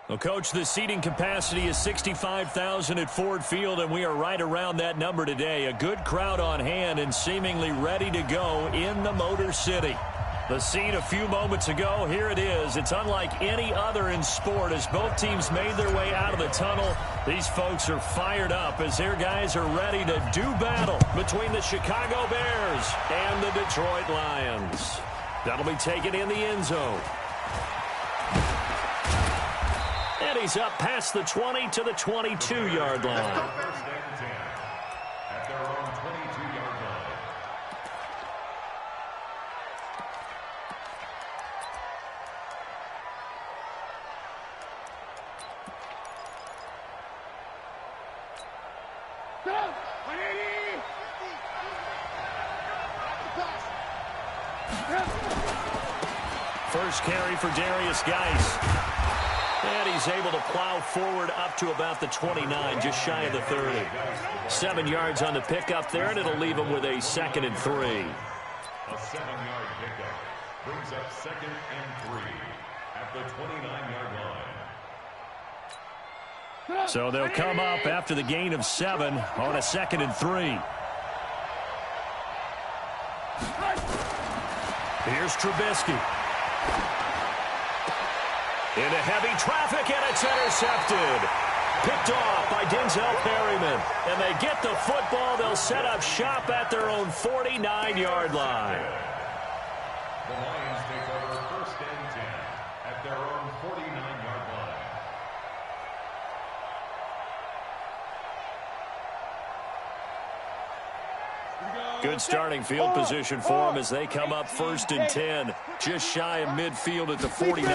Well, Coach, the seating capacity is 65,000 at Ford Field, and we are right around that number today. A good crowd on hand and seemingly ready to go in the Motor City. The scene a few moments ago, here it is. It's unlike any other in sport as both teams made their way out of the tunnel. These folks are fired up as their guys are ready to do battle between the Chicago Bears and the Detroit Lions. That'll be taken in the end zone. And he's up past the 20 to the 22-yard line. First carry for Darius Geis. And he's able to plow forward up to about the 29, just shy of the 30. 7 yards on the pickup there, and it'll leave him with a 2nd and 3. A 7-yard pickup brings up 2nd and 3 at the 29-yard line. So they'll come up after the gain of 7 on a 2nd and 3. Here's Trubisky. Into heavy traffic, and it's intercepted. Picked off by Denzel Perryman. And they get the football. They'll set up shop at their own 49-yard line. The Lions take over 1st and 10 at their own 49-yard line. Good starting field position for them as they come up 1st and 10. Just shy of midfield at the 49.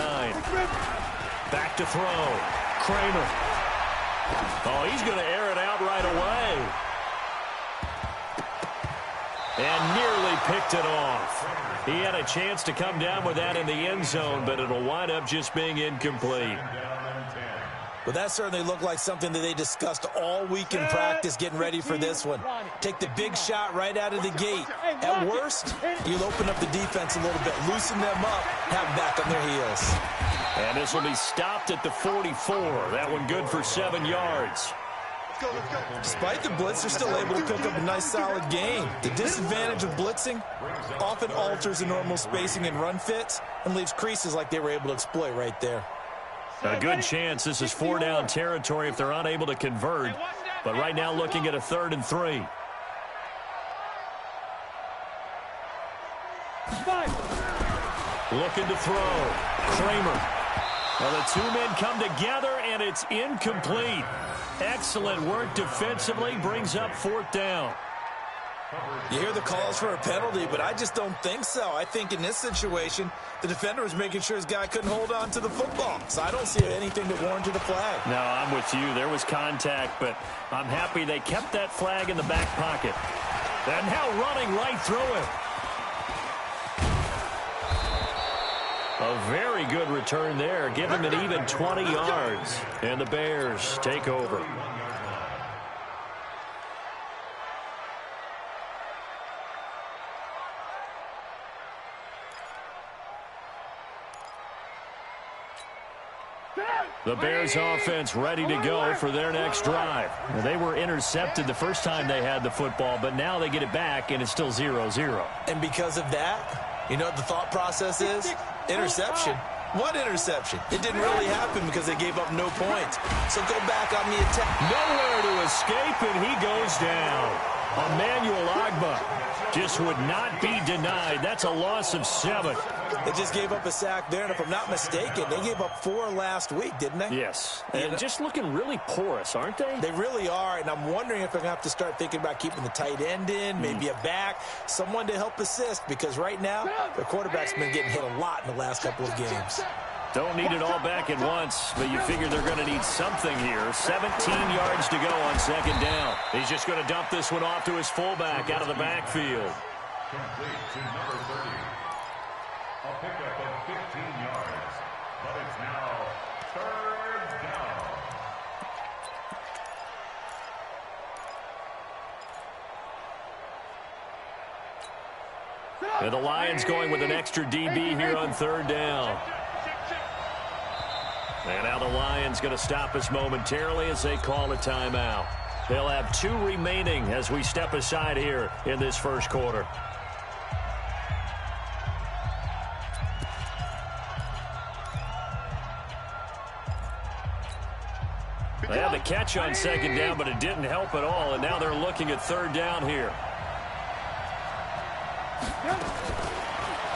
Back to throw. Kramer. Oh, he's going to air it out right away. And nearly picked it off. He had a chance to come down with that in the end zone, but it'll wind up just being incomplete. Well, that certainly looked like something that they discussed all week in practice getting ready for this one. Take the big shot right out of the gate. At worst, you'll open up the defense a little bit, loosen them up, have them back on their heels. And this will be stopped at the 44. That one good for 7 yards. Despite the blitz, they're still able to pick up a nice, solid gain. The disadvantage of blitzing often alters the normal spacing and run fits and leaves creases like they were able to exploit right there. A good chance this is 4-down territory if they're unable to convert. But right now looking at a 3rd and 3. Looking to throw. Kramer. Well, the two men come together, and it's incomplete. Excellent work defensively. Brings up 4th down. You hear the calls for a penalty, but I just don't think so. I think in this situation, the defender was making sure his guy couldn't hold on to the football. So I don't see anything that warranted a flag. No, I'm with you. There was contact, but I'm happy they kept that flag in the back pocket. And now running right through it. A very good return there. Give him an even 20 yards. And the Bears take over. The Bears offense ready to go for their next drive. They were intercepted the first time they had the football, but now they get it back, and it's still 0-0. And because of that, you know what the thought process is? Interception. What interception? It didn't really happen because they gave up no points. So go back on the attack. Nowhere to escape, and he goes down. Emmanuel Ogbah just would not be denied. That's a loss of 7. They just gave up a sack there, and if I'm not mistaken, they gave up 4 last week, didn't they? Yes, and just looking really porous, aren't they? They really are, and I'm wondering if they're going to have to start thinking about keeping the tight end in, maybe a back, someone to help assist, because right now, their quarterback's been getting hit a lot in the last couple of games. Don't need it all back at once, but you figure they're going to need something here. 17 yards to go on 2nd down. He's just going to dump this one off to his fullback out of the backfield. Complete to number 30. A pickup of 15 yards, but it's now 3rd down. And the Lions going with an extra DB here on 3rd down. And now the Lions going to stop us momentarily as they call a timeout. They'll have 2 remaining as we step aside here in this first quarter. They had the catch on second down, but it didn't help at all, and now they're looking at third down here.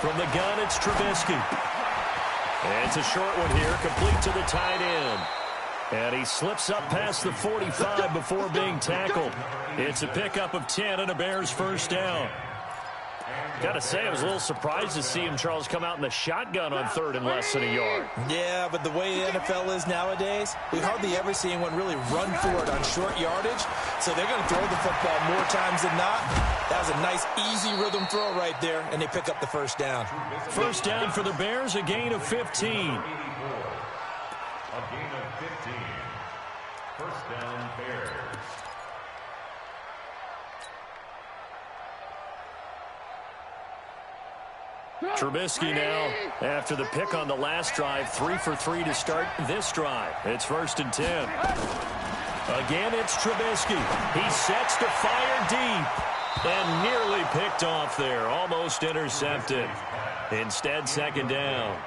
From the gun, it's Trubisky. And it's a short one here, complete to the tight end. And he slips up past the 45 before being tackled. It's a pickup of 10 and a Bears first down. Got to say, I was a little surprised to see him, Charles, come out in the shotgun on third and less than a yard. Yeah, but the way the NFL is nowadays, we hardly ever see anyone really run for it on short yardage. So they're going to throw the football more times than not. That was a nice, easy rhythm throw right there, and they pick up the first down. First down for the Bears, a gain of 15. A gain of 15. First down, Bears. Trubisky now, after the pick on the last drive, 3 for 3 to start this drive. It's first and 10. Again, it's Trubisky. He sets to fire deep and nearly picked off there, almost intercepted. Instead, second down.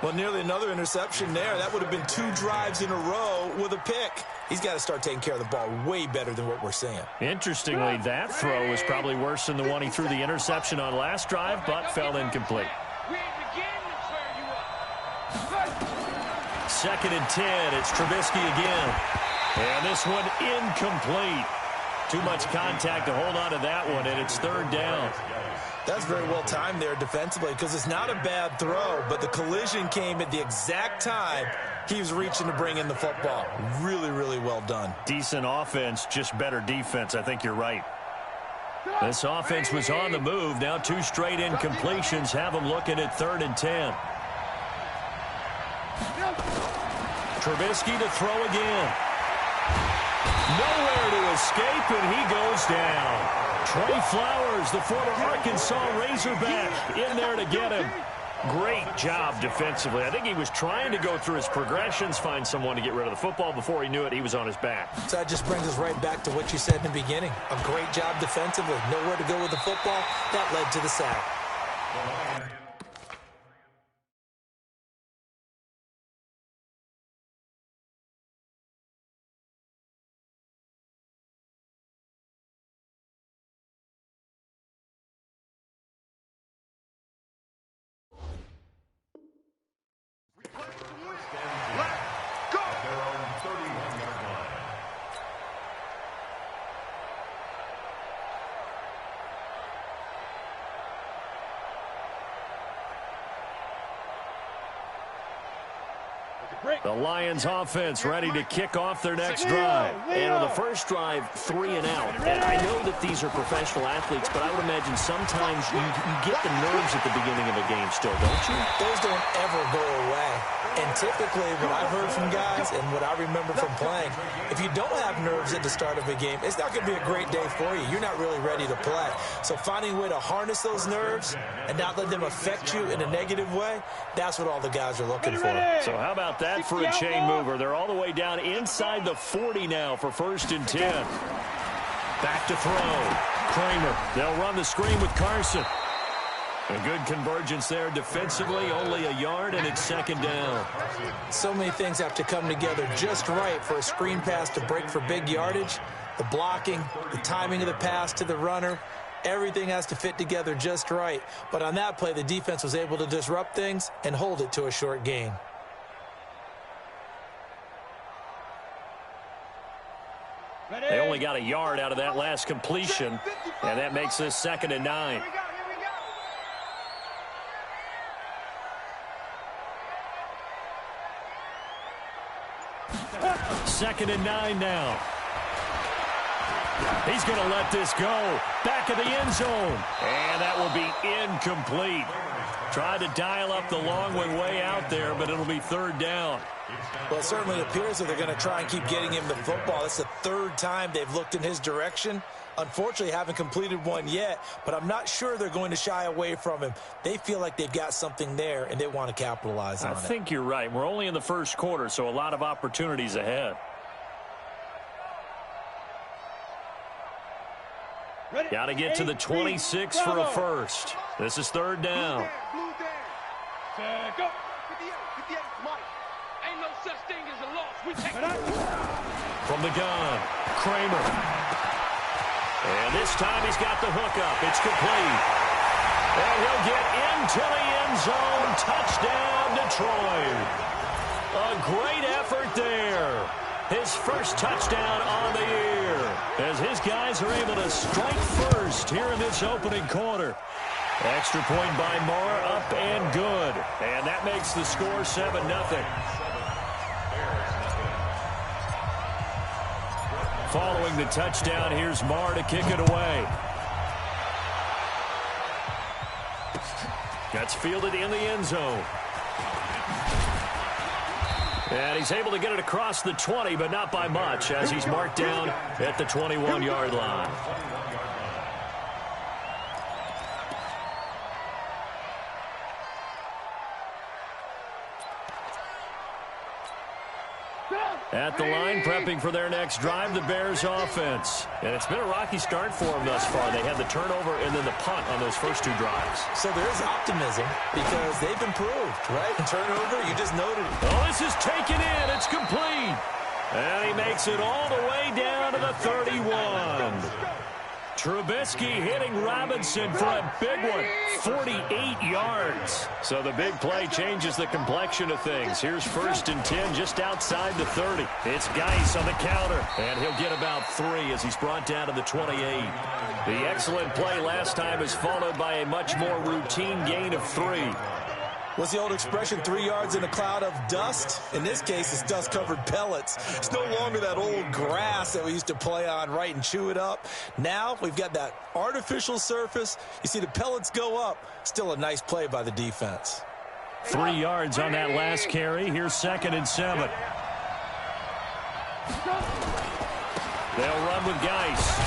Well, nearly another interception there. That would have been 2 drives in a row with a pick. He's got to start taking care of the ball way better than what we're seeing. Interestingly, that throw was probably worse than the one he threw the interception on last drive, but fell incomplete. Second and 10. It's Trubisky again. And this one incomplete. Too much contact to hold on to that one, and it's third down. That's very well timed there defensively because it's not a bad throw, but the collision came at the exact time he was reaching to bring in the football. Really, really well done. Decent offense, just better defense. I think you're right. This offense was on the move. Now 2 straight incompletions have them looking at third and 10. Trubisky to throw again. Nowhere to escape, and he goes down. Trey Flowers, the former Arkansas Razorback, in there to get him. Great job defensively. I think he was trying to go through his progressions, find someone to get rid of the football. Before he knew it, he was on his back. So that just brings us right back to what you said in the beginning. A great job defensively. Nowhere to go with the football. That led to the sack. The Lions offense ready to kick off their next drive. And on the first drive, 3 and out. And I know that these are professional athletes, but I would imagine sometimes you get the nerves at the beginning of a game still, don't you? Those don't ever go away. And typically, what I've heard from guys and what I remember from playing, if you don't have nerves at the start of a game, it's not going to be a great day for you. You're not really ready to play. So finding a way to harness those nerves and not let them affect you in a negative way, that's what all the guys are looking for. So how about that for a chain mover? They're all the way down inside the 40 now for first and 10. Back to throw. Kramer. They'll run the screen with Carson. A good convergence there defensively, only a yard, and it's second down. So many things have to come together just right for a screen pass to break for big yardage. The blocking, the timing of the pass to the runner, everything has to fit together just right. But on that play, the defense was able to disrupt things and hold it to a short gain. They only got a yard out of that last completion, and that makes this second and 9. Second and 9 now. He's going to let this go. Back of the end zone. And that will be incomplete. Tried to dial up the long one way out there, but it'll be third down. Well, it certainly appears that they're going to try and keep getting him the football. It's the third time they've looked in his direction. Unfortunately, haven't completed one yet, but I'm not sure they're going to shy away from him. They feel like they've got something there, and they want to capitalize on it. I think you're right. We're only in the first quarter, so a lot of opportunities ahead. Got to get to the 26 for a first. This is third down. Go. 58, Mike. Ain't no such thing as a loss. We take it. From the gun, Kramer. And this time he's got the hookup. It's complete. And he'll get into the end zone. Touchdown, Detroit. A great effort there. His first touchdown on the year as his guys are able to strike first here in this opening quarter. Extra point by Moore, up and good. And that makes the score 7-0. Following the touchdown, here's Moore to kick it away. That's fielded in the end zone. And he's able to get it across the 20, but not by much, as he's marked down at the 21-yard line. At the line, prepping for their next drive, the Bears offense. And it's been a rocky start for them thus far. They had the turnover and then the punt on those first two drives. So there is optimism because they've improved, right? Turnover, you just noted it. Oh, this is taken in. It's complete. And he makes it all the way down to the 31. Trubisky hitting Robinson for a big one, 48 yards. So the big play changes the complexion of things. Here's 1st and 10 just outside the 30. It's Geis on the counter, and he'll get about 3 as he's brought down to the 28. The excellent play last time is followed by a much more routine gain of 3. What's the old expression, 3 yards in a cloud of dust? In this case, it's dust-covered pellets. It's no longer that old grass that we used to play on, right, and chew it up. Now we've got that artificial surface. You see the pellets go up. Still a nice play by the defense. 3 yards on that last carry. Here's 2nd and 7. They'll run with Geis.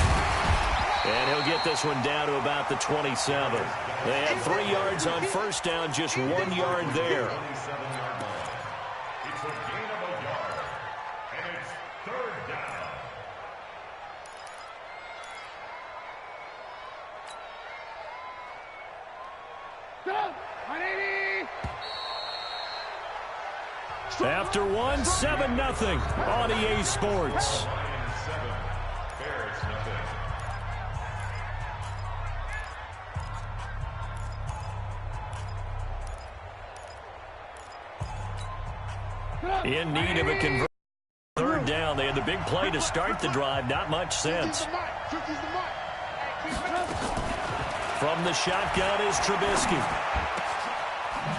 And he'll get this one down to about the 27. They had 3 yards on first down, just 1 yard there. It's a gain of a yard, and it's third down. After 1, 7-0 on EA Sports. In need of a conversion. Third down. They had the big play to start the drive. Not much sense. From the shotgun is Trubisky.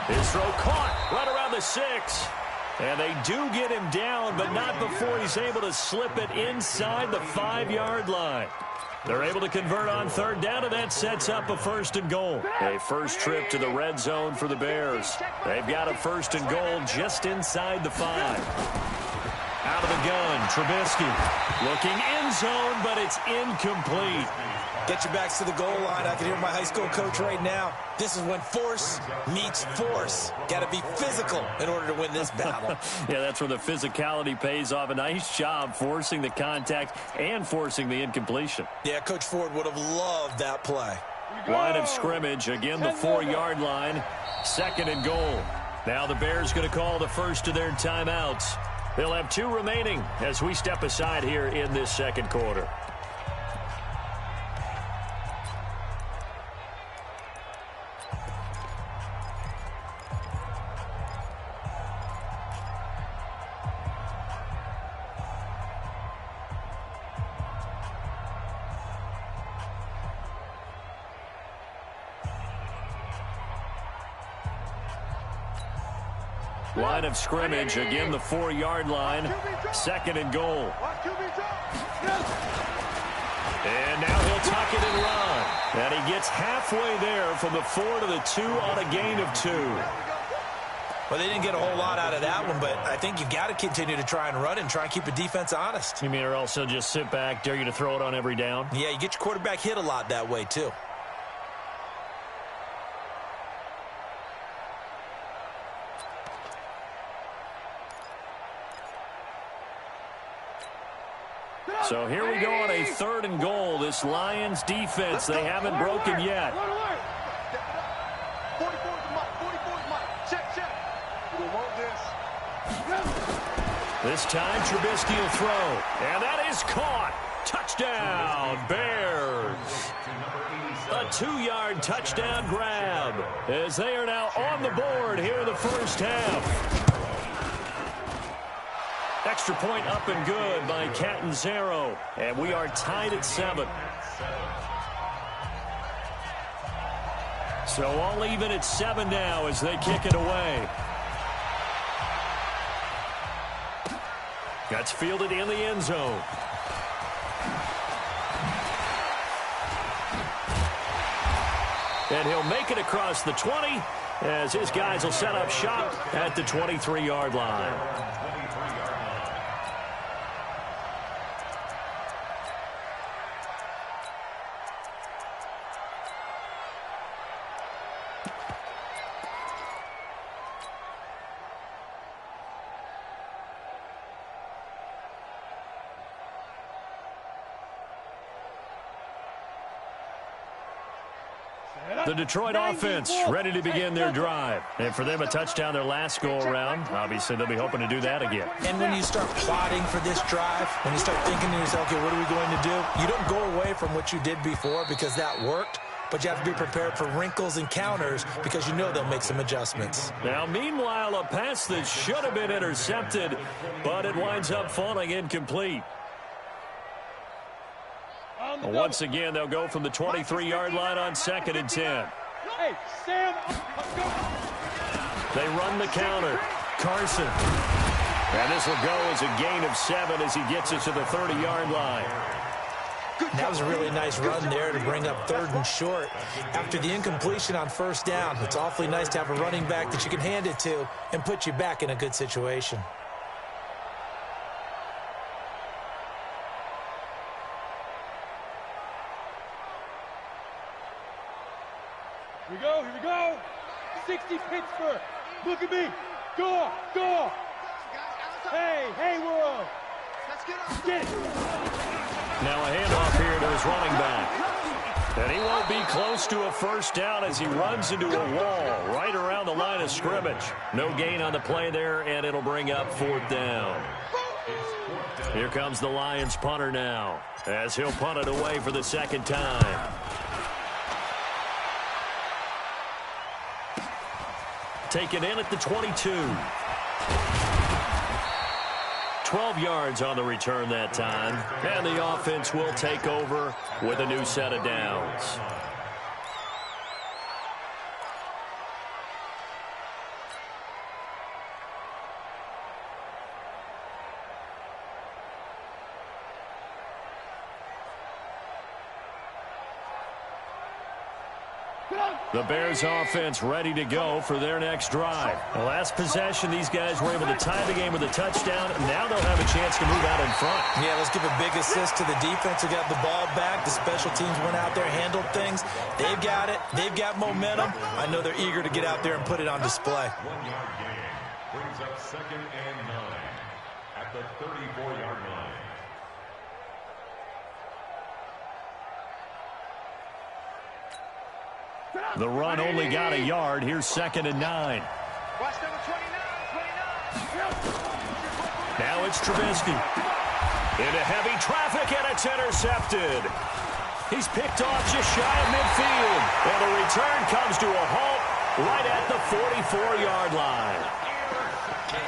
His throw caught right around the 6. And they do get him down, but not before he's able to slip it inside the 5-yard line. They're able to convert on third down, and that sets up a 1st and goal. A first trip to the red zone for the Bears. They've got a 1st and goal just inside the 5. Out of the gun, Trubisky looking end zone, but it's incomplete. Get your backs to the goal line. I can hear my high school coach right now. This is when force meets force. Got to be physical in order to win this battle. Yeah, that's where the physicality pays off. A nice job forcing the contact and forcing the incompletion. Yeah, Coach Ford would have loved that play. Line of scrimmage, again the 4-yard line. 2nd and goal. Now the Bears going to call the first of their timeouts. They'll have 2 remaining as we step aside here in this second quarter. Line of scrimmage, again the 4-yard line. 2nd and goal. And now he'll tuck it and run. And he gets halfway there from the 4 to the 2 on a gain of 2. Well, they didn't get a whole lot out of that one, but I think you've got to continue to try and run and try and keep the defense honest. You mean or also just sit back, dare you to throw it on every down? Yeah, you get your quarterback hit a lot that way, too. So here we go on a 3rd and goal. This Lions defense, they haven't broken yet. 44's Mike. 44's Mike. Check. We want this. This time, Trubisky will throw. And that is caught. Touchdown, Bears. A 2-yard touchdown grab as they are now on the board here in the first half. Extra point up and good by Catanzaro. And we are tied at 7. So all even at 7 now as they kick it away. That's fielded in the end zone. And he'll make it across the 20 as his guys will set up shop at the 23-yard line. The Detroit offense ready to begin their drive. And for them, a touchdown their last go-around. Obviously, they'll be hoping to do that again. And when you start plotting for this drive, when you start thinking to yourself, okay, what are we going to do? You don't go away from what you did before because that worked, but you have to be prepared for wrinkles and counters because you know they'll make some adjustments. Now, meanwhile, a pass that should have been intercepted, but it winds up falling incomplete. Once again, they'll go from the 23-yard line on 2nd and 10. Hey, Sam, They run the counter. Carson. And this will go as a gain of 7 as he gets it to the 30-yard line. That was a really nice run there to bring up 3rd and short. After the incompletion on 1st down, it's awfully nice to have a running back that you can hand it to and put you back in a good situation. Here we go. 60 Pittsburgh. Look at me. Go. Hey, world. Get it. Now a handoff here to his running back. And he won't be close to a 1st down as he runs into a wall right around the line of scrimmage. No gain on the play there, and it'll bring up 4th down. Here comes the Lions punter now as he'll punt it away for the 2nd time. Taken in at the 22. 12 yards on the return that time. And the offense will take over with a new set of downs. The Bears offense ready to go for their next drive. The last possession, these guys were able to tie the game with a touchdown. Now they'll have a chance to move out in front. Yeah, let's give a big assist to the defense who got the ball back. The special teams went out there, handled things. They've got it. They've got momentum. I know they're eager to get out there and put it on display. 1-yard gain brings up 2nd and 9 at the 34-yard line. The run only got a yard. Here's 2nd and 9. Watch number 29. Now it's Trubisky. Into heavy traffic, and it's intercepted. He's picked off just shy of midfield. And the return comes to a halt right at the 44-yard line.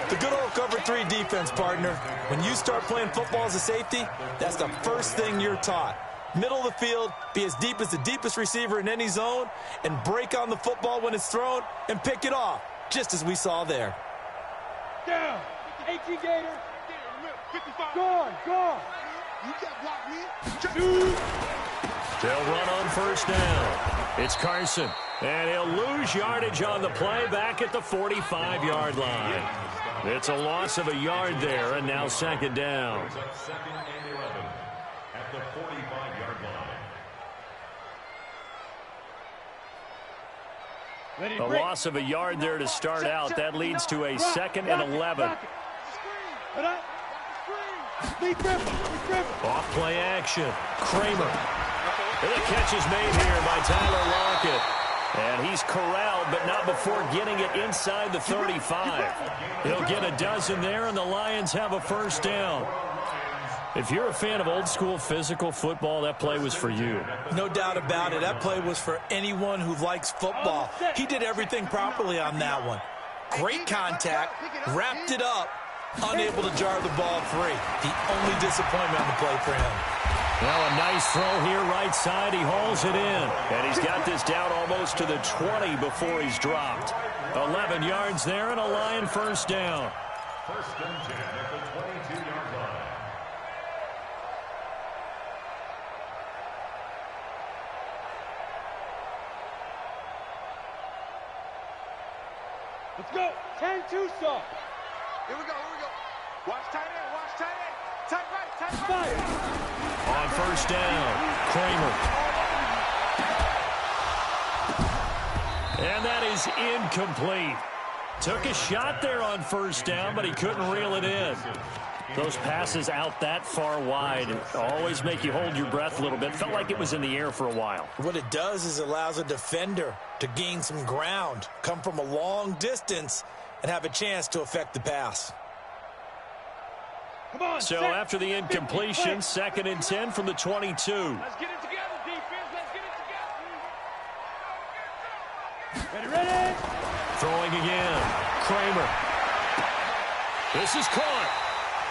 The good old cover 3 defense, partner. When you start playing football as a safety, that's the first thing you're taught. Middle of the field, be as deep as the deepest receiver in any zone, and break on the football when it's thrown and pick it off, just as we saw there. Down. 18 Gator. 55. Go on. You got blocked me. They'll run on first down. It's Carson. And he'll lose yardage on the play back at the 45-yard line. It's a loss of a yard there, and now second down. Second and 11 at the 45-yard line. A loss of a yard there to start out. That leads to a second and 11. Off play action. Kramer. And the catch is made here by Tyler Lockett. And he's corralled, but not before getting it inside the 35. He'll get a dozen there, and the Lions have a first down. If you're a fan of old-school physical football, that play was for you. No doubt about it. That play was for anyone who likes football. He did everything properly on that one. Great contact, wrapped it up, unable to jar the ball free. The only disappointment on the play for him. Well, a nice throw here right side. He hauls it in. And he's got this down almost to the 20 before he's dropped. 11 yards there and a Lion first down. First and 10 at the 22-yard line. Let's go. 10-2 stop. Here we go. Watch tight end. Tight right. On first down, Kramer. And that is incomplete. Took a shot there on first down, but he couldn't reel it in. Those passes out that far wide always make you hold your breath a little bit. Felt like it was in the air for a while. What it does is it allows a defender to gain some ground, come from a long distance, and have a chance to affect the pass. Come on, So after the incompletion, second and 10 from the 22. Let's get it together, defense. Let's get it together. Ready. Throwing again. Kramer. This is caught.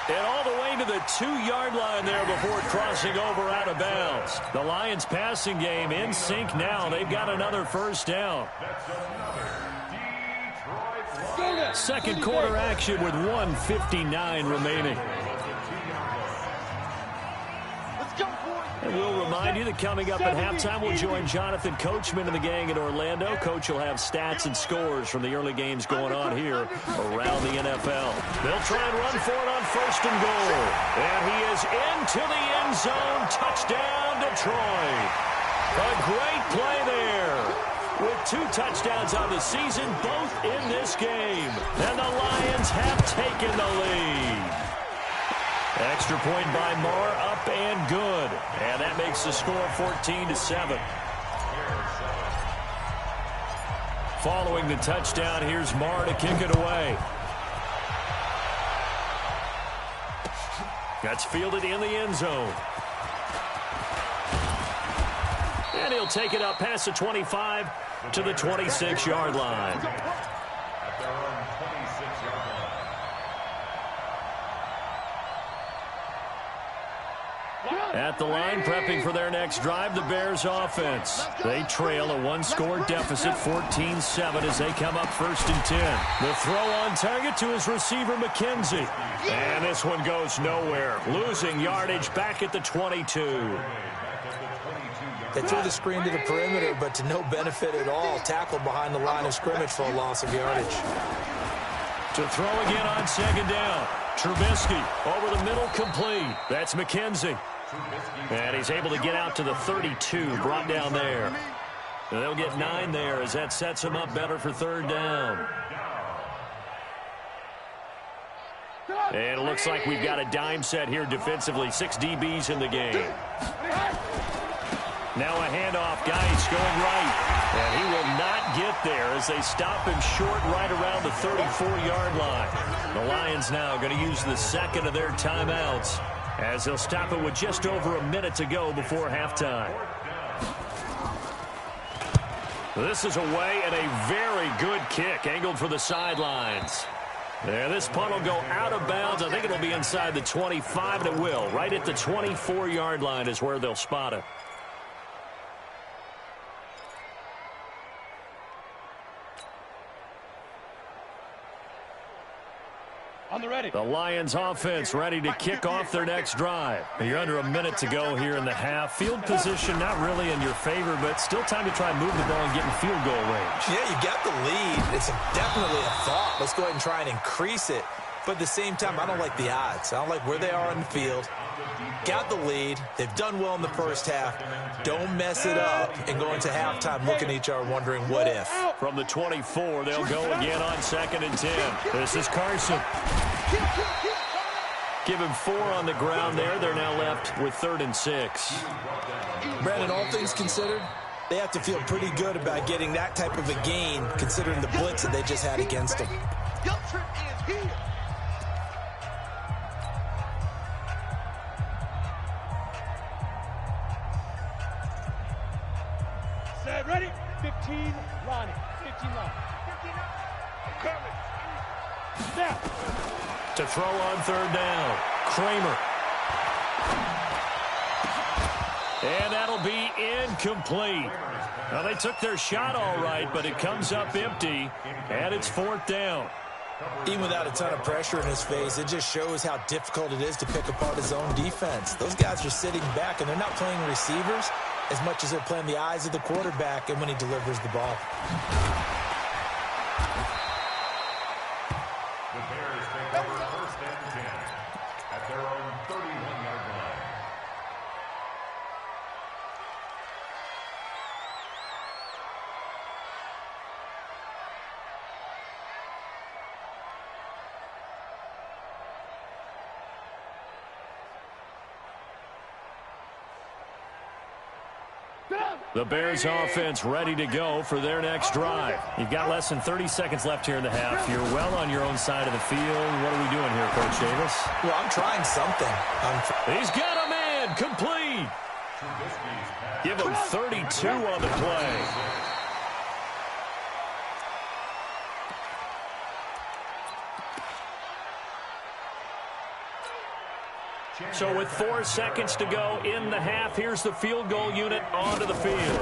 And all the way to the 2-yard line there before crossing over out of bounds. The Lions passing game in sync now. They've got another first down. Second quarter action with 1:59 remaining. And we'll remind you that coming up at halftime, we'll join Jonathan Coachman and the gang in Orlando. Coach will have stats and scores from the early games going on here around the NFL. They'll try and run for it on first and goal. And he is into the end zone. Touchdown, Detroit. A great play there. With 2 touchdowns on the season, both in this game. And the Lions have taken the lead. Extra point by Marr, up and good. And that makes the score 14-7. Following the touchdown, here's Marr to kick it away. That's fielded in the end zone. And he'll take it up past the 25 to the 26-yard line. At their own 26-yard line. At the line, prepping for their next drive, the Bears offense. They trail a 1-score deficit, 14-7, as they come up first and 10. The throw on target to his receiver, McKenzie. And this one goes nowhere. Losing yardage back at the 22. They threw the screen to the perimeter, but to no benefit at all. Tackled behind the line of scrimmage for a loss of yardage. To throw again on second down. Trubisky over the middle, complete. That's McKenzie. And he's able to get out to the 32, brought down there. And they'll get 9 there as that sets him up better for third down. And it looks like we've got a dime set here defensively. 6 DBs in the game. Now a handoff, Geis going right. And he will not get there as they stop him short right around the 34-yard line. The Lions now going to use the second of their timeouts as they'll stop it with just over a minute to go before halftime. This is away and a very good kick angled for the sidelines. There, this punt will go out of bounds. I think it'll be inside the 25, and it will. Right at the 24-yard line is where they'll spot it. On the ready. The Lions offense ready to kick off their next drive. You're under a minute to go here in the half. Field position not really in your favor, but still time to try and move the ball and get in field goal range. Yeah, you got the lead. It's definitely a thought. Let's go ahead and try and increase it. But at the same time, I don't like the odds. I don't like where they are on the field. Got the lead. They've done well in the first half. Don't mess it up and go into halftime looking at each other wondering what if. From the 24, they'll go again on 2nd and 10. This is Carson. Give him 4 on the ground there. They're now left with 3rd and 6. Brandon, all things considered, they have to feel pretty good about getting that type of a gain considering the blitz that they just had against them. Your trip is here. Set, ready? 15, Ronnie. 15 line. 15 line. Coming. Snap. To throw on 3rd down, Kramer. And that'll be incomplete. Now, they took their shot all right, but it comes up empty, and it's 4th down. Even without a ton of pressure in his face, it just shows how difficult it is to pick apart his own defense. Those guys are sitting back, and they're not playing receivers as much as they're playing the eyes of the quarterback and when he delivers the ball. The Bears take over 1st and 10 at their own 31-yard line. The Bears offense ready to go for their next drive. You've got less than 30 seconds left here in the half. You're well on your own side of the field. What are we doing here, Coach Davis? Well, I'm trying something. He's got a man complete. Give him 32 on the play. So with 4 seconds to go in the half, here's the field goal unit onto the field.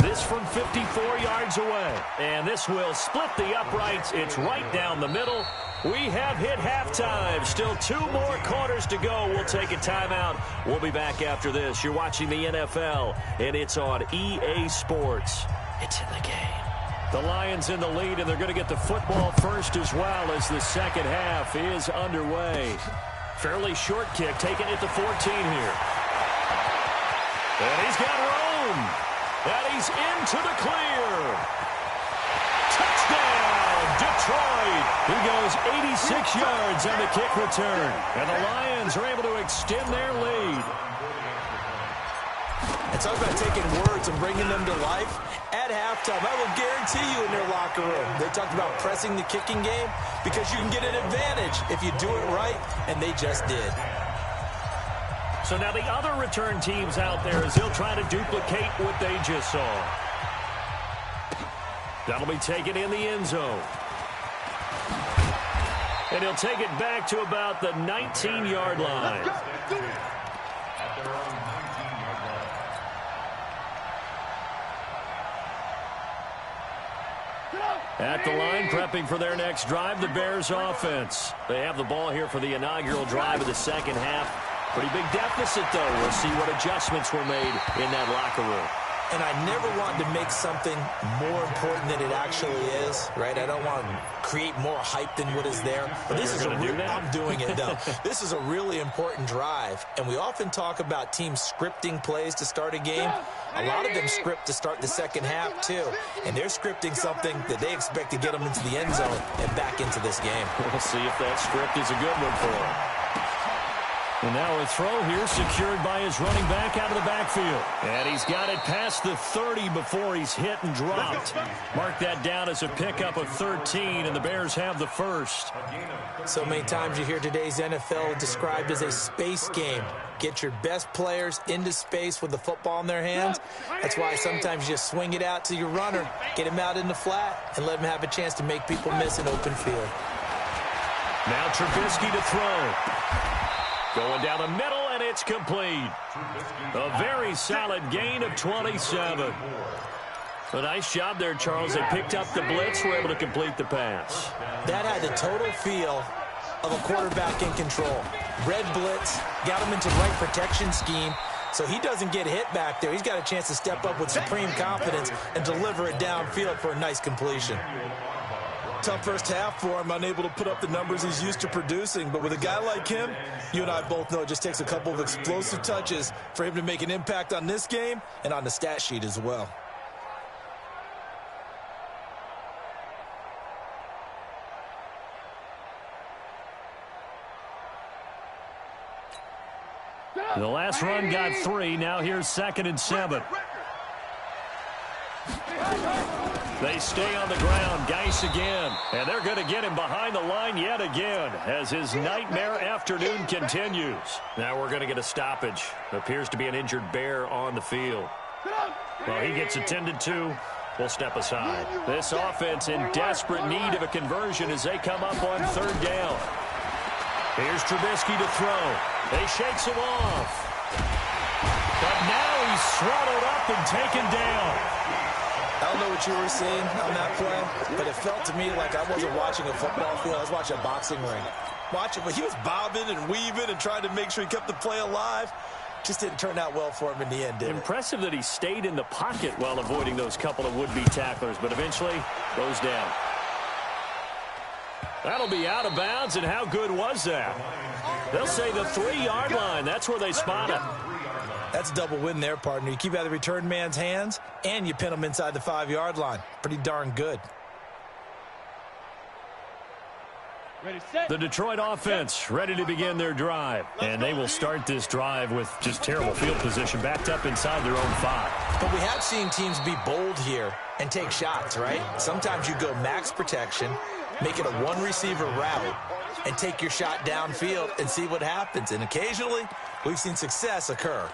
This from 54 yards away. And this will split the uprights. It's right down the middle. We have hit halftime. Still 2 more quarters to go. We'll take a timeout. We'll be back after this. You're watching the NFL, and it's on EA Sports. It's in the game. The Lions in the lead, and they're going to get the football first as well as the second half is underway. Fairly short kick, taking it to 14 here. And he's got room. And he's into the clear. Touchdown, Detroit. He goes 86 yards on the kick return. And the Lions are able to extend their lead. And talk about taking words and bringing them to life. At halftime, I will guarantee you in their locker room, they talked about pressing the kicking game because you can get an advantage if you do it right, and they just did. So now the other return teams out there as they'll try to duplicate what they just saw. That'll be taken in the end zone. And he'll take it back to about the 19-yard line. At the line, prepping for their next drive, the Bears offense. They have the ball here for the inaugural drive of the second half. Pretty big deficit, though. We'll see what adjustments were made in that locker room. And I never want to make something more important than it actually is, right? I don't want to create more hype than what is there. But this is I'm doing it, though. This is a really important drive. And we often talk about teams scripting plays to start a game. A lot of them script to start the second half, too. And they're scripting something that they expect to get them into the end zone and back into this game. We'll see if that script is a good one for them. And now a throw here secured by his running back out of the backfield. And he's got it past the 30 before he's hit and dropped. Mark that down as a pickup of 13, and the Bears have the first. So many times you hear today's NFL described as a space game. Get your best players into space with the football in their hands. That's why sometimes you just swing it out to your runner, get him out in the flat, and let him have a chance to make people miss an open field. Now Trubisky to throw. Going down the middle, and it's complete. A very solid gain of 27. A nice job there, Charles. They picked up the blitz, were able to complete the pass. That had the total feel of a quarterback in control. Red blitz, got him into the right protection scheme, so he doesn't get hit back there. He's got a chance to step up with supreme confidence and deliver it downfield for a nice completion. Tough first half for him, unable to put up the numbers he's used to producing. But with a guy like him, you and I both know it just takes a couple of explosive touches for him to make an impact on this game and on the stat sheet as well. The last run got 3. Now here's 2nd and 7. They stay on the ground. Geis again. And they're going to get him behind the line yet again as his nightmare afternoon continues. Now we're going to get a stoppage. Appears to be an injured Bear on the field. Well, he gets attended to. We'll step aside. This offense in desperate need of a conversion as they come up on 3rd down. Here's Trubisky to throw. They shakes him off. But now he's swallowed up and taken down. I don't know what you were seeing on that play, but it felt to me like I wasn't watching a football field. I was watching a boxing ring. Watching, but he was bobbing and weaving and trying to make sure he kept the play alive. Just didn't turn out well for him in the end, did it? Impressive that he stayed in the pocket while avoiding those couple of would-be tacklers, but eventually goes down. That'll be out of bounds, and how good was that? They'll say the 3-yard line. That's where they spot it. That's a double win there, partner. You keep out of the return man's hands, and you pin him inside the 5-yard line. Pretty darn good. The Detroit offense ready to begin their drive. And they will start this drive with just terrible field position, backed up inside their own 5. But we have seen teams be bold here and take shots, right? Sometimes you go max protection, make it a one-receiver route, and take your shot downfield and see what happens. And occasionally, we've seen success occur.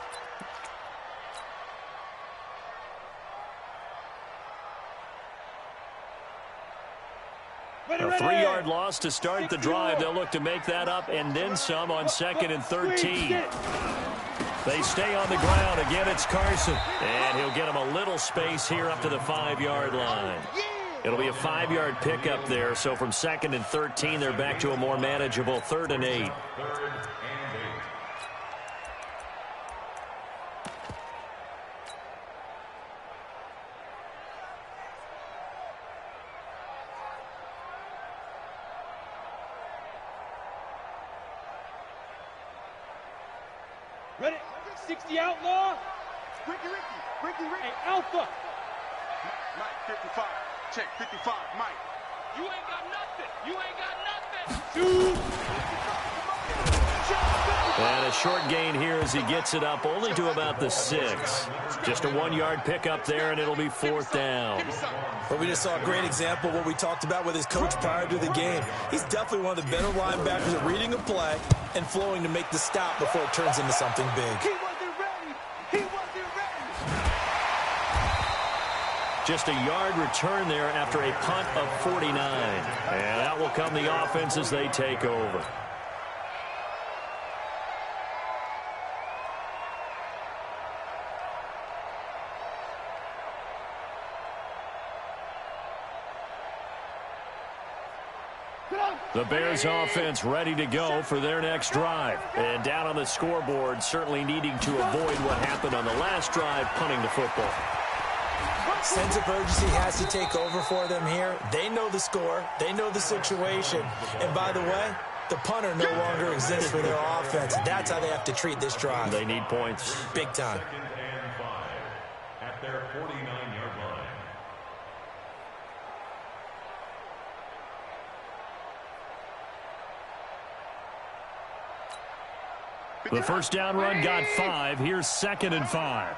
A 3-yard loss to start the drive. They'll look to make that up and then some on 2nd and 13. They stay on the ground. Again, it's Carson. And he'll get him a little space here up to the 5-yard line. It'll be a 5-yard pickup there. So from 2nd and 13, they're back to a more manageable 3rd and 8. Ready? 60 outlaw. Ricky. Hey, Alpha. Mike, 55. Check, 55. Mike. You ain't got nothing. You ain't got nothing. And a short gain here as he gets it up only to about the 6. Just a 1-yard pickup there, and it'll be 4th down. But we just saw a great example of what we talked about with his coach prior to the game. He's definitely one of the better linebackers at reading a play and flowing to make the stop before it turns into something big. He wasn't ready. He wasn't ready. Just a yard return there after a punt of 49. And out will come the offense as they take over. The Bears offense ready to go for their next drive. And down on the scoreboard, certainly needing to avoid what happened on the last drive, punting the football. Sense of urgency has to take over for them here. They know the score. They know the situation. And by the way, the punter no longer exists for their offense. That's how they have to treat this drive. They need points. Big time. 2nd and 5 at their 49-yard line. The first down run got 5. Here's 2nd and 5.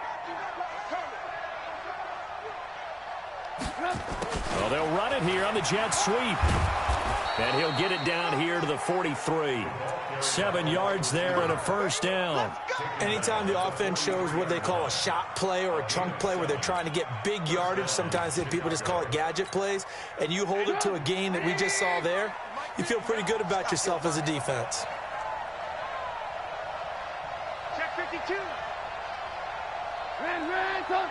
Well, they'll run it here on the jet sweep. And he'll get it down here to the 43. 7 yards there and a first down. Anytime the offense shows what they call a shot play or a chunk play where they're trying to get big yardage, sometimes people just call it gadget plays, and you hold it to a gain that we just saw there, you feel pretty good about yourself as a defense. Check 52. Ransom.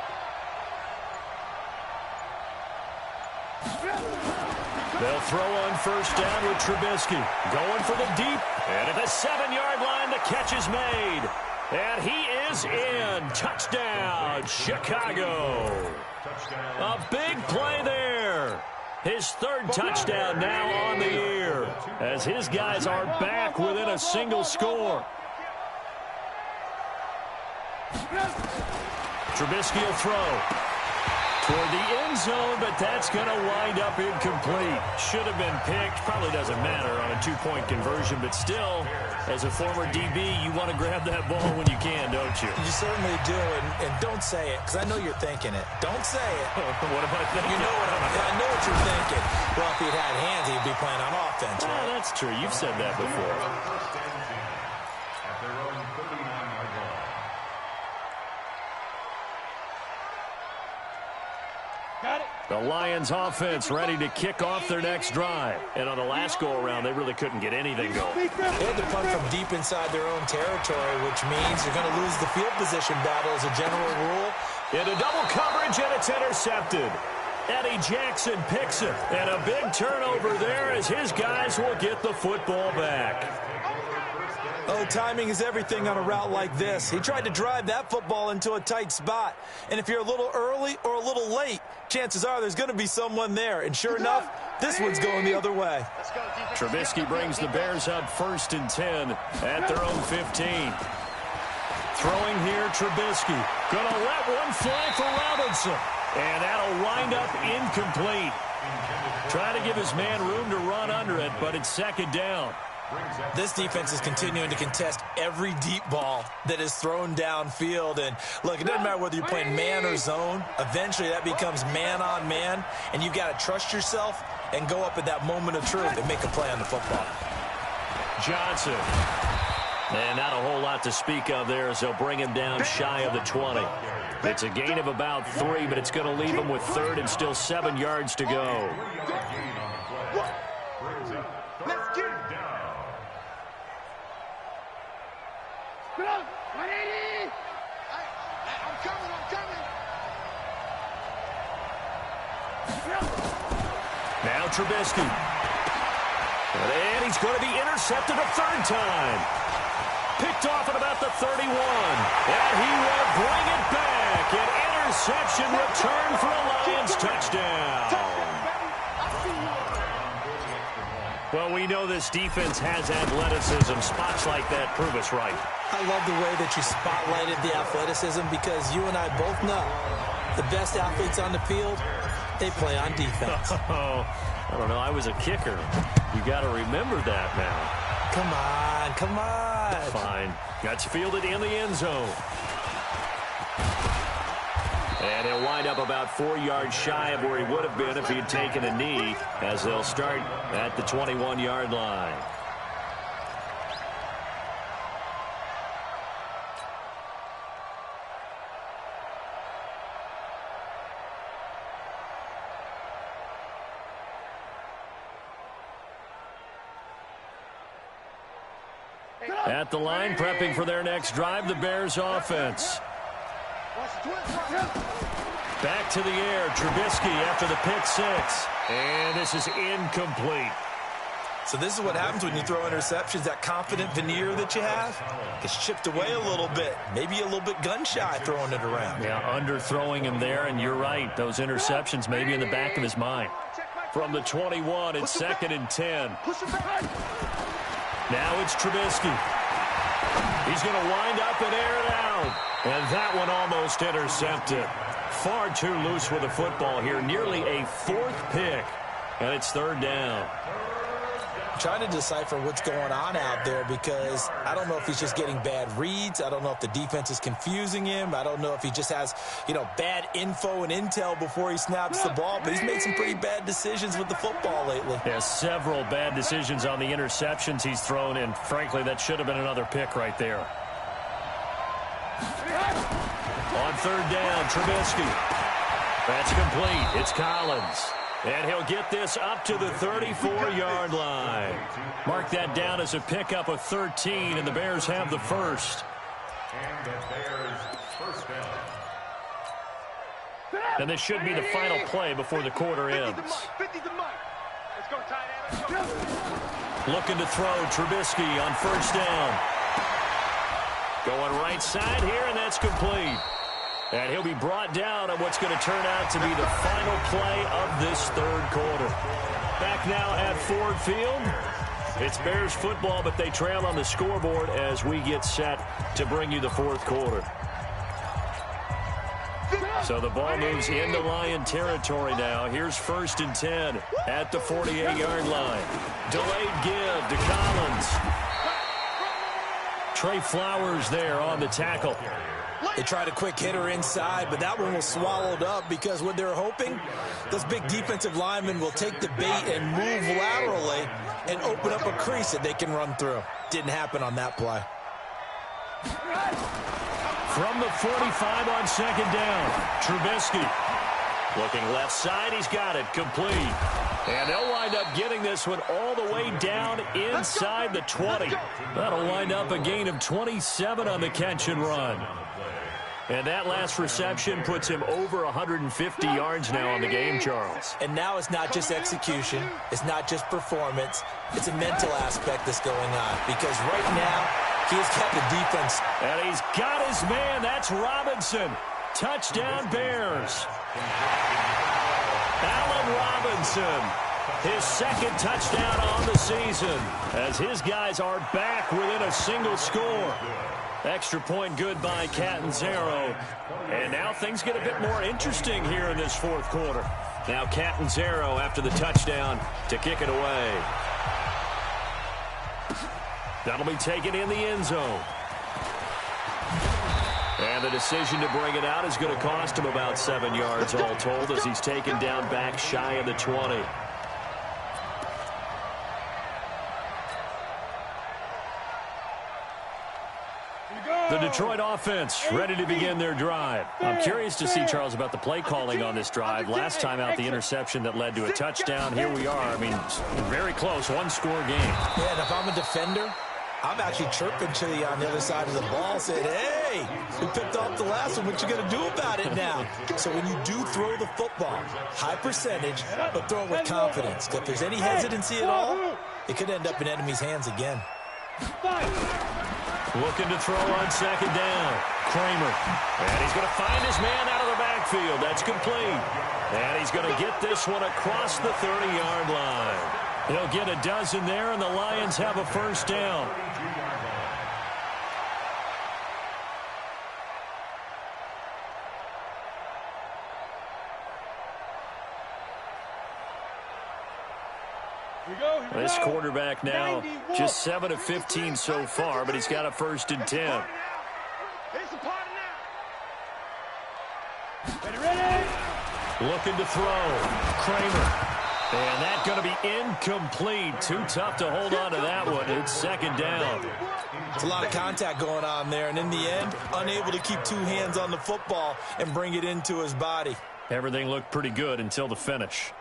They'll throw on first down with Trubisky. Going for the deep. And at the 7-yard line, the catch is made. And he is in. Touchdown, Chicago. A big play there. His third touchdown now on the year as his guys are back within a single score. Trubisky will throw toward the end zone, but that's going to wind up incomplete. Should have been picked. Probably doesn't matter on a 2-point conversion, but still, as a former DB, you want to grab that ball when you can, don't you? You certainly do, and don't say it, because I know you're thinking it. Don't say it. What am I thinking? You know I know what you're thinking. Well, if he'd had hands, he'd be playing on offense, right? Oh, that's true. You've said that before. At their own 39-yard line. Got it. The Lions offense ready to kick off their next drive. And on the last go-around, they really couldn't get anything going. They had to punt from deep inside their own territory, which means you're going to lose the field position battle as a general rule. Into double coverage, and it's intercepted. Eddie Jackson picks it. And a big turnover there as his guys will get the football back. Oh, timing is everything on a route like this. He tried to drive that football into a tight spot. And if you're a little early or a little late, chances are there's going to be someone there. And sure enough, this one's going the other way. Trubisky brings the Bears up 1st and 10 at their own 15. Throwing here, Trubisky. Going to let one fly for Robinson. And that'll wind up incomplete. Trying to give his man room to run under it, but it's 2nd down. This defense is continuing to contest every deep ball that is thrown downfield. And, look, it doesn't matter whether you're playing man or zone. Eventually, that becomes man-on-man, and you've got to trust yourself and go up at that moment of truth and make a play on the football. Johnson. And not a whole lot to speak of there as they'll bring him down shy of the 20. It's a gain of about 3, but it's going to leave him with 3rd and still 7 yards to go. Let's get it. Get up. 180. I'm coming. Now Trubisky. And he's going to be intercepted a 3rd time. Picked off at about the 31. And he will bring it back. An interception return for a Lions touchdown. Well, we know this defense has athleticism. Spots like that prove us right. I love the way that you spotlighted the athleticism because you and I both know the best athletes on the field, they play on defense. Oh, I don't know. I was a kicker. You got to remember that now. Come on. Fine. That's fielded in the end zone. And he'll wind up about 4 yards shy of where he would have been if he had taken a knee as they'll start at the 21-yard line. At the line, prepping for their next drive, the Bears offense. Back to the air, Trubisky after the pick 6. And this is incomplete. So this is what happens when you throw interceptions. That confident veneer that you have gets chipped away a little bit. Maybe a little bit gun-shy throwing it around. Yeah, underthrowing him there, and you're right. Those interceptions may be in the back of his mind. From the 21, it's 2nd and 10. Now it's Trubisky. He's going to wind up and air it out. And that one almost intercepted. Far too loose with the football here. Nearly a 4th pick. And it's 3rd down. I'm trying to decipher what's going on out there because I don't know if he's just getting bad reads. I don't know if the defense is confusing him. I don't know if he just has, bad info and intel before he snaps the ball. But he's made some pretty bad decisions with the football lately. Yeah, several bad decisions on the interceptions he's thrown. And frankly, that should have been another pick right there. On 3rd down, Trubisky. That's complete. It's Collins. And he'll get this up to the 34-yard line. Mark that down as a pickup of 13, and the Bears have the first. And the Bears first down. And this should be the final play before the quarter ends. 50 to Mike. Let's go, tight end. Let's go. Looking to throw, Trubisky on first down. Going right side here, and that's complete. And he'll be brought down on what's going to turn out to be the final play of this third quarter. Back now at Ford Field. It's Bears football, but they trail on the scoreboard as we get set to bring you the fourth quarter. So the ball moves into Lion territory now. Here's 1st and 10 at the 48-yard line. Delayed give to Collins. Trey Flowers there on the tackle. They tried a quick hitter inside, but that one was swallowed up because what they're hoping, those big defensive linemen will take the bait and move laterally and open up a crease that they can run through. Didn't happen on that play. From the 45 on second down, Trubisky. Looking left side, he's got it, complete. And they'll wind up getting this one all the way down inside the 20. That'll wind up a gain of 27 on the catch and run. And that last reception puts him over 150 yards now on the game, Charles. And now it's not just execution. It's not just performance. It's a mental aspect that's going on. Because right now, he has kept the defense. And he's got his man. That's Robinson. Touchdown, Bears. Allen Robinson. His second touchdown on the season. As his guys are back within a single score. Extra point good by Catanzaro. And now things get a bit more interesting here in this fourth quarter. Now Catanzaro after the touchdown to kick it away. That'll be taken in the end zone. And the decision to bring it out is going to cost him about 7 yards all told as he's taken down back shy of the 20. The Detroit offense ready to begin their drive. I'm curious to see, Charles, about the play calling on this drive. Last time out, the interception that led to a touchdown. Here we are. I mean, very close, one-score game. Yeah, and if I'm a defender, I'm actually chirping to you on the other side of the ball, saying, hey, we picked off the last one. What you going to do about it now? So when you do throw the football, high percentage, but throw it with confidence. If there's any hesitancy at all, it could end up in enemy's hands again. Looking to throw on second down. Kramer. And he's going to find his man out of the backfield. That's complete. And he's going to get this one across the 30-yard line. He'll get a dozen there, and the Lions have a first down. This quarterback now just 7 of 15 so far, but he's got a 1st and 10. Looking to throw. Kramer. And that's going to be incomplete. Too tough to hold on to that one. It's second down. It's a lot of contact going on there, and in the end, unable to keep two hands on the football and bring it into his body. Everything looked pretty good until the finish.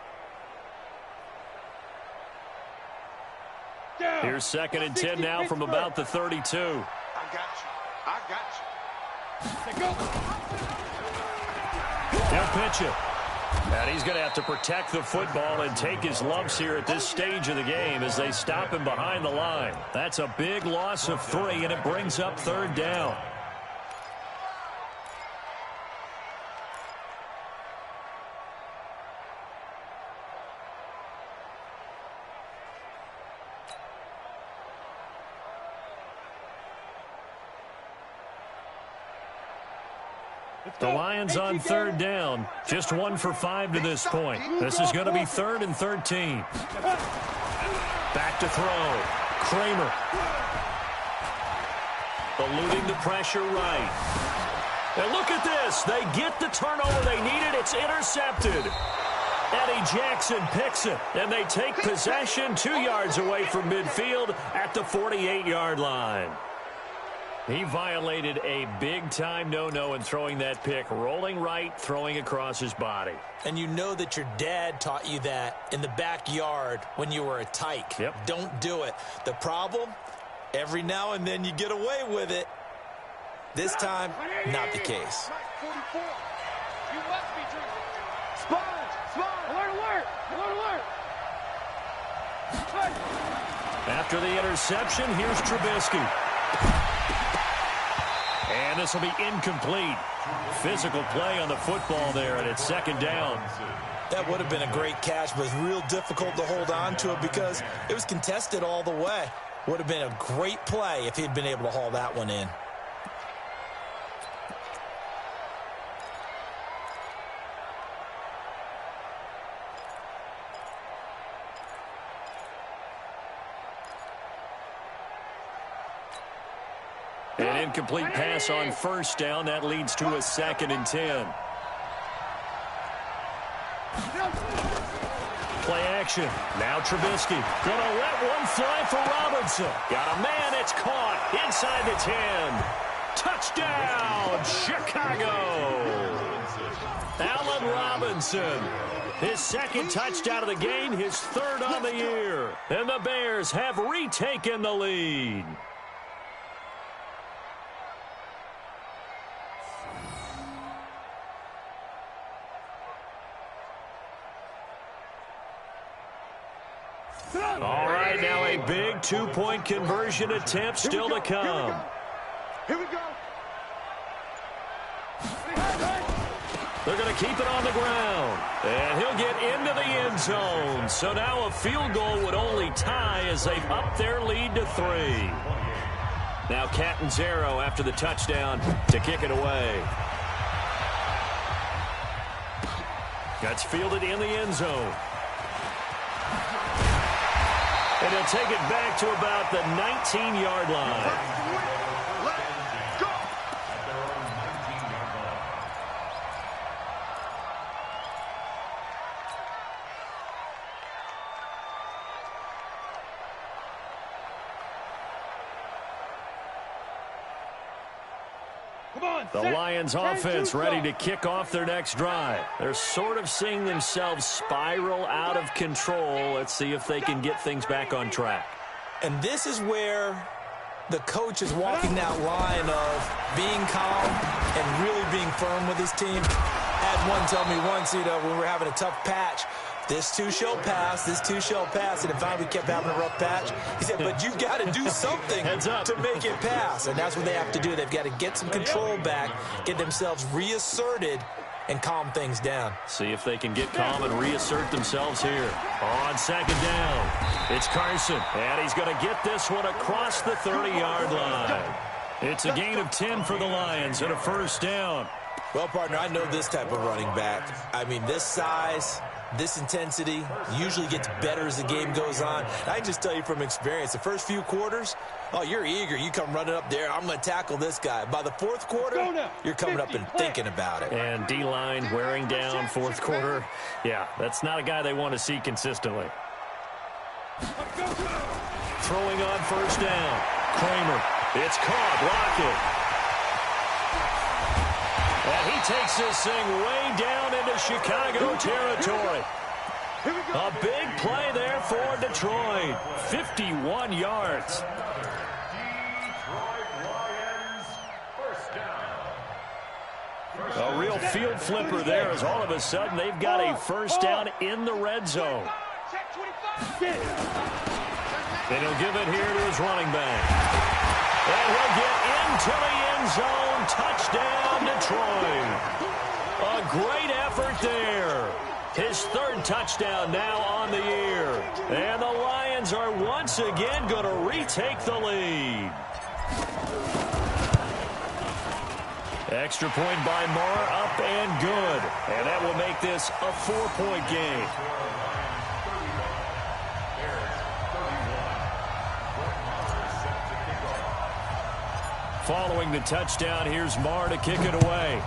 Here's 2nd and 10 now from about the 32. I got you. I got you. He'll pitch it. And he's going to have to protect the football and take his lumps here at this stage of the game as they stop him behind the line. That's a big loss of 3, and it brings up 3rd down. The Lions on 3rd down. Just 1 for 5 to this point. This is going to be 3rd and 13. Back to throw. Kramer. Eluding the pressure right. And look at this. They get the turnover they needed. It's intercepted. Eddie Jackson picks it. And they take possession 2 yards away from midfield at the 48-yard line. He violated a big-time no-no in throwing that pick. Rolling right, throwing across his body. And you know that your dad taught you that in the backyard when you were a tyke. Yep. Don't do it. The problem, every now and then you get away with it. This time, not the case. You must be drinking. Sponge! Sponge! Alert, alert! Alert, alert! After the interception, here's Trubisky. And this will be incomplete. Physical play on the football there, and it's second down. That would have been a great catch, but it's real difficult to hold on to it because it was contested all the way. Would have been a great play if he'd been able to haul that one in. An incomplete pass on first down. That leads to a 2nd and 10. Play action. Now Trubisky. Gonna let one fly for Robinson. Got a man. It's caught inside the 10. Touchdown, Chicago. Allen Robinson. His 2nd touchdown of the game, his 3rd on the year. And the Bears have retaken the lead. All right, now a big 2-point conversion attempt still to come. Here we go. They're going to keep it on the ground. And he'll get into the end zone. So now a field goal would only tie as they've upped their lead to 3. Now Catanzaro after the touchdown to kick it away. That's fielded in the end zone. And he'll take it back to about the 19-yard line. Let's go. The Lions offense ready to kick off their next drive. They're sort of seeing themselves spiral out of control. Let's see if they can get things back on track. And this is where the coach is walking that line of being calm and really being firm with his team. Had one tell me once, when we were having a tough patch, this too shall pass, this too shall pass. And if we kept having a rough patch, he said, but you've got to do something to make it pass. And that's what they have to do. They've got to get some control back, get themselves reasserted, and calm things down. See if they can get calm and reassert themselves here. On 2nd down, it's Carson. And he's going to get this one across the 30-yard line. It's a gain of 10 for the Lions and a 1st down. Well, partner, I know this type of running back. I mean, this size, this intensity usually gets better as the game goes on. I can just tell you from experience, the first few quarters, oh, you're eager. You come running up there. I'm going to tackle this guy. By the 4th quarter, you're coming up and thinking about it. And D-line wearing down 4th quarter. Yeah, that's not a guy they want to see consistently. Throwing on 1st down. Kramer. It's caught. Lockett. And he takes this thing way down into Chicago territory. A big play there for Detroit. 51 yards. Detroit Lions, 1st down. A real field flipper there as all of a sudden they've got a 1st down in the red zone. And he'll give it here to his running back. And he'll get into the end zone. Touchdown, Detroit. A great effort there. His 3rd touchdown now on the year. And the Lions are once again going to retake the lead. Extra point by Marr, up and good. And that will make this a 4-point game. Following the touchdown, here's Marr to kick it away.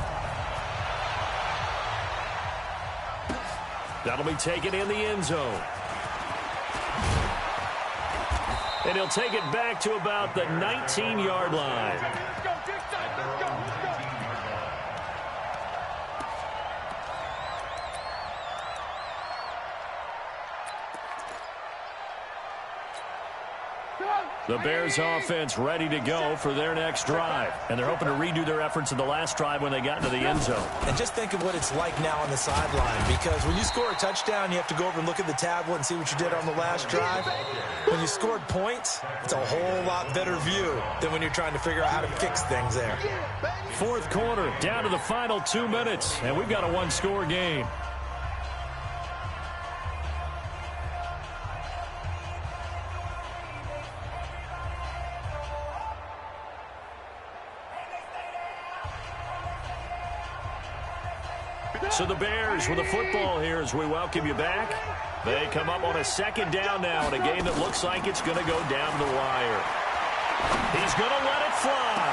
That'll be taken in the end zone. And he'll take it back to about the 19-yard line. The Bears offense ready to go for their next drive. And they're hoping to redo their efforts in the last drive when they got into the end zone. And just think of what it's like now on the sideline, because when you score a touchdown, you have to go over and look at the tablet and see what you did on the last drive. When you scored points, it's a whole lot better view than when you're trying to figure out how to fix things there. Fourth quarter, down to the final 2 minutes, and we've got a one-score game. So the Bears with the football here as we welcome you back. They come up on a second down now in a game that looks like it's going to go down the wire. He's going to let it fly.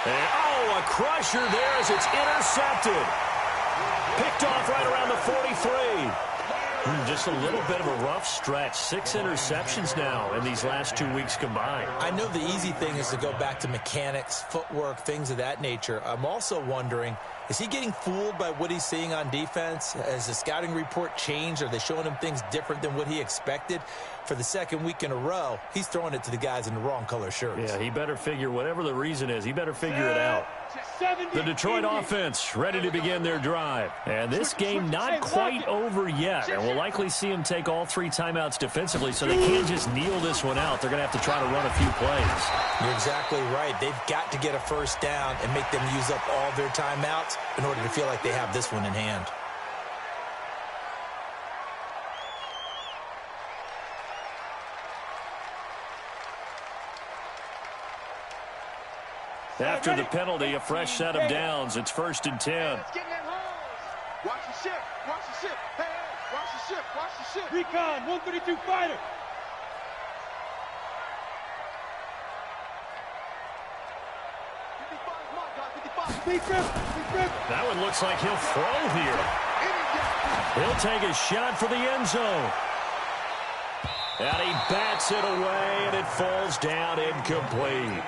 And, oh, a crusher there as it's intercepted. Picked off right around the 43. Just a little bit of a rough stretch. 6 interceptions now in these last 2 weeks combined. I know the easy thing is to go back to mechanics, footwork, things of that nature. I'm also wondering, is he getting fooled by what he's seeing on defense? Has the scouting report changed? Are they showing him things different than what he expected? For the second week in a row, he's throwing it to the guys in the wrong color shirts. Yeah, he better figure, whatever the reason is, he better figure it out. The Detroit offense ready to begin their drive. And this game not quite over yet. And we'll likely see them take all 3 timeouts defensively, so they can't just kneel this one out. They're going to have to try to run a few plays. You're exactly right. They've got to get a first down and make them use up all their timeouts in order to feel like they have this one in hand. After the penalty, a fresh set of downs. It's 1st and 10. Watch the ship. Watch the ship. Hey, watch the ship. Watch the ship. Recon, 132 fighter. That one looks like he'll throw here. He'll take a shot for the end zone. And he bats it away, and it falls down incomplete.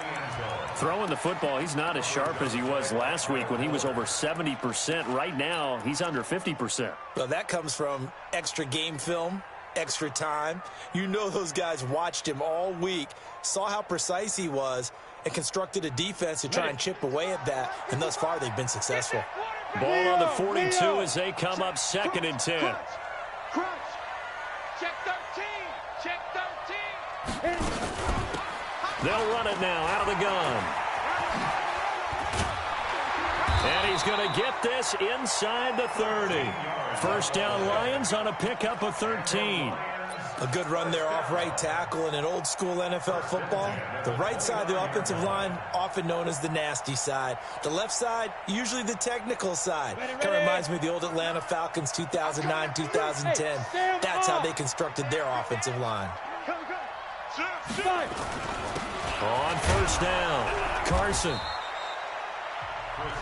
Throwing the football, he's not as sharp as he was last week when he was over 70%. Right now, he's under 50%. Well, that comes from extra game film, extra time. You know those guys watched him all week, saw how precise he was, and constructed a defense to try and chip away at that. And thus far, they've been successful. Ball on the 42 as they come up 2nd and 10. Crunch. Check 13. Check 13. They'll run it now out of the gun. And he's going to get this inside the 30. First down, Lions on a pickup of 13. A good run there off right tackle in an old-school NFL football. The right side of the offensive line, often known as the nasty side. The left side, usually the technical side. Kind of reminds me of the old Atlanta Falcons 2009-2010. That's how they constructed their offensive line. On first down, Carson.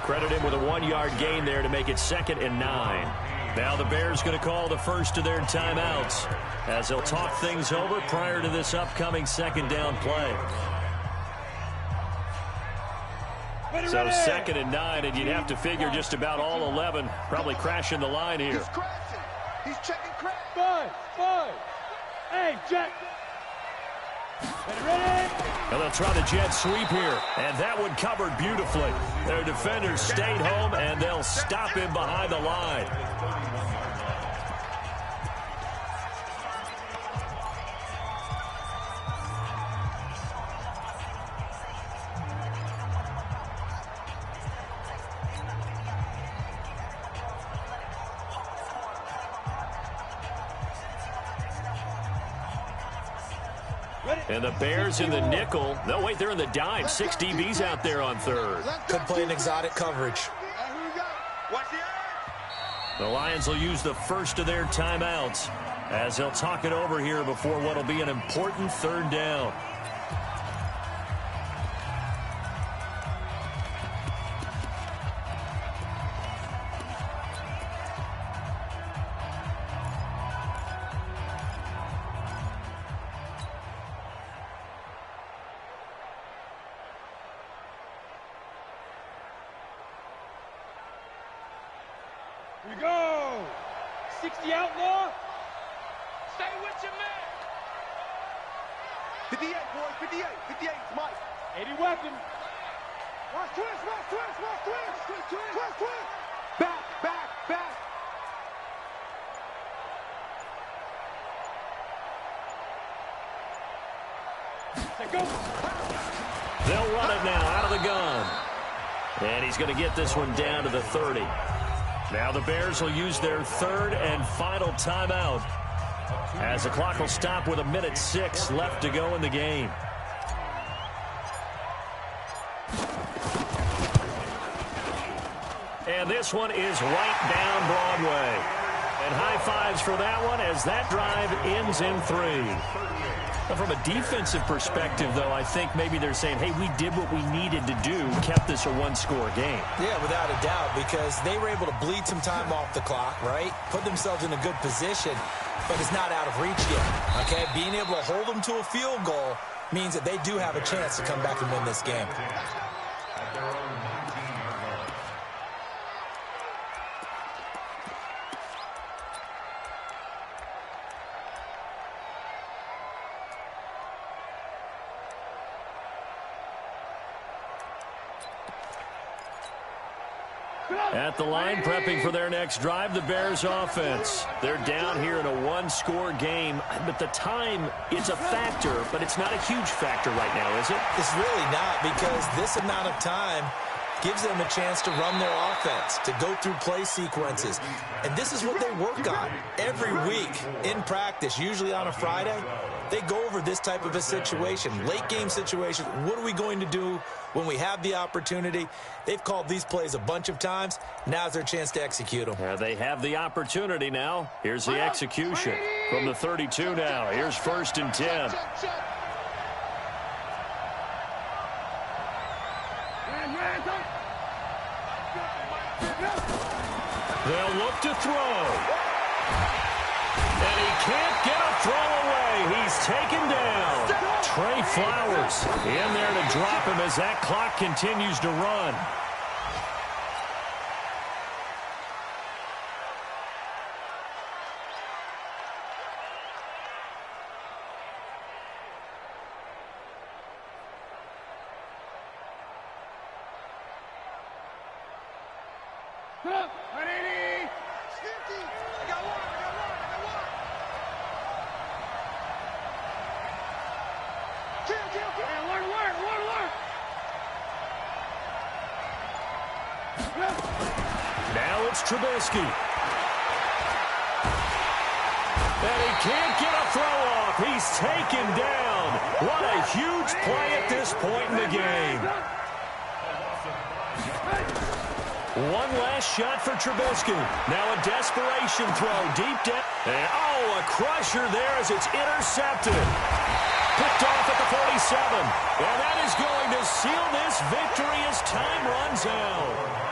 Credit him with a 1-yard gain there to make it 2nd and 9. Now the Bears going to call the first of their timeouts as they'll talk things over prior to this upcoming 2nd down play. So 2nd and 9, and you'd have to figure just about all 11 probably crashing the line here. He's crashing. He's checking crash. 5. Hey, Jack. Ready? And they'll try the jet sweep here, and that one covered beautifully. Their defenders stayed home, and they'll stop him behind the line. And the Bears in the nickel. No, wait, they're in the dime. 6 DBs out there on 3rd. Could play an exotic coverage. The Lions will use the first of their timeouts as they'll talk it over here before what will be an important 3rd down. We go. 60 outlaw. Stay with your man. 58, boys, 58. 58, it's Mike. 80 weapon. Watch twist, watch twist, watch twist. Twist. Back. Go. They'll run it now out of the gun. And he's going to get this one down to the 30. Now the Bears will use their third and final timeout as the clock will stop with 1:06 left to go in the game. And this one is right down Broadway. And high fives for that one as that drive ends in 3. From a defensive perspective, though, I think maybe they're saying, hey, we did what we needed to do, kept this a one-score game. Yeah, without a doubt, because they were able to bleed some time off the clock, right? Put themselves in a good position, but it's not out of reach yet, okay? Being able to hold them to a field goal means that they do have a chance to come back and win this game. At their own 19-yard line. At the line, prepping for their next drive, the Bears offense. They're down here in a one-score game, but the time, it's a factor, but it's not a huge factor right now, is it? It's really not, because this amount of time gives them a chance to run their offense, to go through play sequences. And this is what they work on every week in practice, usually on a Friday. They go over this type of a situation, late game situation. What are we going to do when we have the opportunity? They've called these plays a bunch of times. Now's their chance to execute them. They have the opportunity now. Here's the execution from the 32 now. Here's 1st and 10. They'll look to throw. And he can't get a throw away. He's taken down. Trey Flowers in there to drop him as that clock continues to run. Now it's Trubisky. And he can't get a throw off. He's taken down. What a huge play at this point in the game. One last shot for Trubisky. Now a desperation throw deep down. And a crusher there as it's intercepted. Picked off at the 47. And that is going to seal this victory as time runs out.